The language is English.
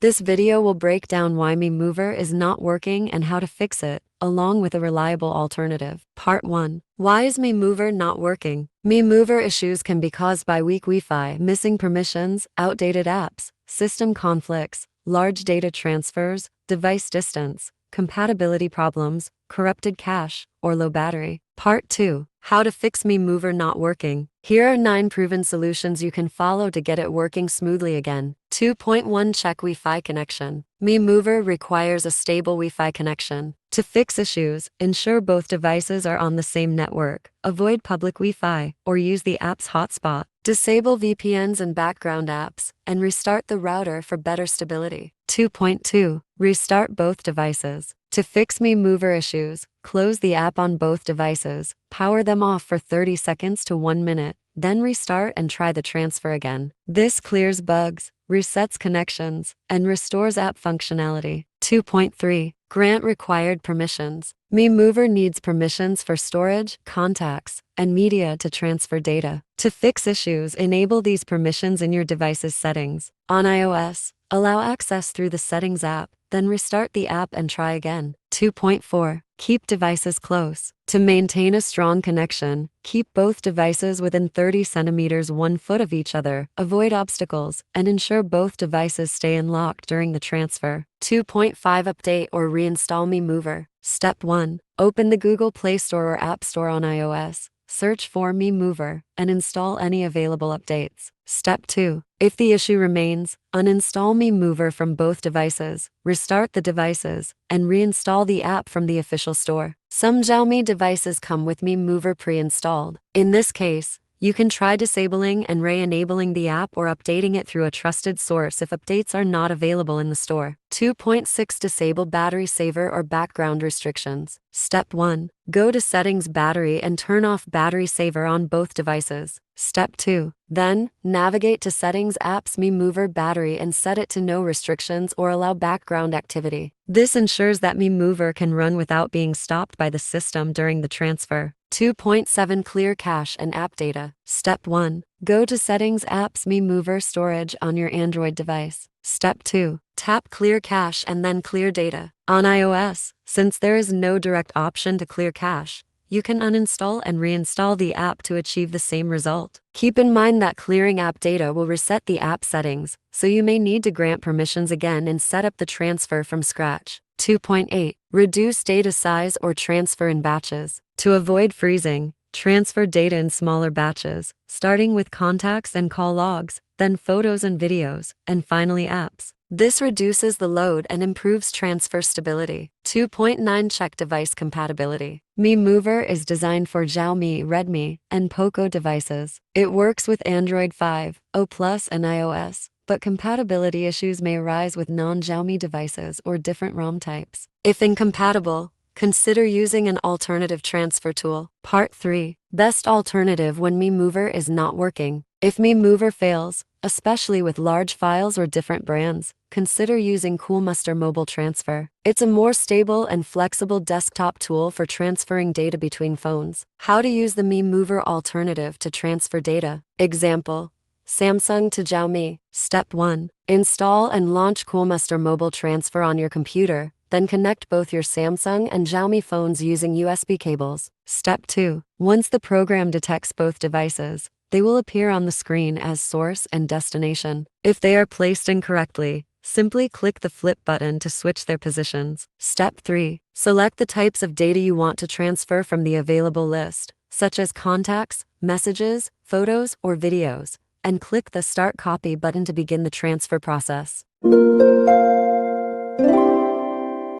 This video will break down why Mi Mover is not working and how to fix it, along with a reliable alternative. Part 1. Why is Mi Mover not working? Mi Mover issues can be caused by weak Wi-Fi, missing permissions, outdated apps, system conflicts, large data transfers, device distance, compatibility problems, corrupted cache, or low battery. Part 2. How to fix Mi Mover not working. Here are 9 proven solutions you can follow to get it working smoothly again. 2.1 Check Wi-Fi connection. Mi Mover requires a stable Wi-Fi connection. To fix issues, ensure both devices are on the same network. Avoid public Wi-Fi or use the app's hotspot. Disable VPNs and background apps, and restart the router for better stability. 2.2. Restart both devices. To fix Mi Mover issues, close the app on both devices, power them off for 30 seconds to 1 minute, then restart and try the transfer again. This clears bugs, resets connections, and restores app functionality. 2.3. Grant required permissions. Mi Mover needs permissions for storage, contacts, and media to transfer data. To fix issues, enable these permissions in your device's settings. On iOS, allow access through the Settings app, then restart the app and try again. 2.4. Keep devices close. To maintain a strong connection, keep both devices within 30 centimeters 1 foot of each other, avoid obstacles, and ensure both devices stay unlocked during the transfer. 2.5 Update or reinstall Mi Mover. Step 1. Open the Google Play Store or App Store on iOS. Search for Mi Mover, and install any available updates. Step 2. If the issue remains, uninstall Mi Mover from both devices, restart the devices, and reinstall the app from the official store. Some Xiaomi devices come with Mi Mover pre-installed. In this case, you can try disabling and re-enabling the app or updating it through a trusted source if updates are not available in the store. 2.6 Disable battery saver or background restrictions. Step 1. Go to Settings Battery and turn off battery saver on both devices. Step 2. Then, navigate to Settings Apps Mi Mover Battery and set it to no restrictions or allow background activity. This ensures that Mi Mover can run without being stopped by the system during the transfer. 2.7 Clear cache and app data. Step 1. Go to Settings Apps Mi Mover Storage on your Android device. Step 2. Tap Clear Cache and then Clear Data. On iOS, since there is no direct option to clear cache, you can uninstall and reinstall the app to achieve the same result. Keep in mind that clearing app data will reset the app settings, so you may need to grant permissions again and set up the transfer from scratch. 2.8. Reduce data size or transfer in batches. To avoid freezing, transfer data in smaller batches, starting with contacts and call logs, then photos and videos, and finally apps. This reduces the load and improves transfer stability. 2.9 Check device compatibility. Mi Mover is designed for Xiaomi, Redmi, and Poco devices. It works with Android 5, O+, and iOS, but compatibility issues may arise with non-Xiaomi devices or different ROM types. If incompatible, consider using an alternative transfer tool. Part 3. Best alternative when Mi Mover is not working. If Mi Mover fails, especially with large files or different brands, consider using Coolmuster Mobile Transfer. It's a more stable and flexible desktop tool for transferring data between phones. How to use the Mi Mover alternative to transfer data. Example: Samsung to Xiaomi. Step 1. Install and launch Coolmuster Mobile Transfer on your computer, then connect both your Samsung and Xiaomi phones using USB cables. Step 2. Once the program detects both devices, they will appear on the screen as source and destination. If they are placed incorrectly, simply click the flip button to switch their positions. Step 3. Select the types of data you want to transfer from the available list, such as contacts, messages, photos, or videos, and click the Start Copy button to begin the transfer process.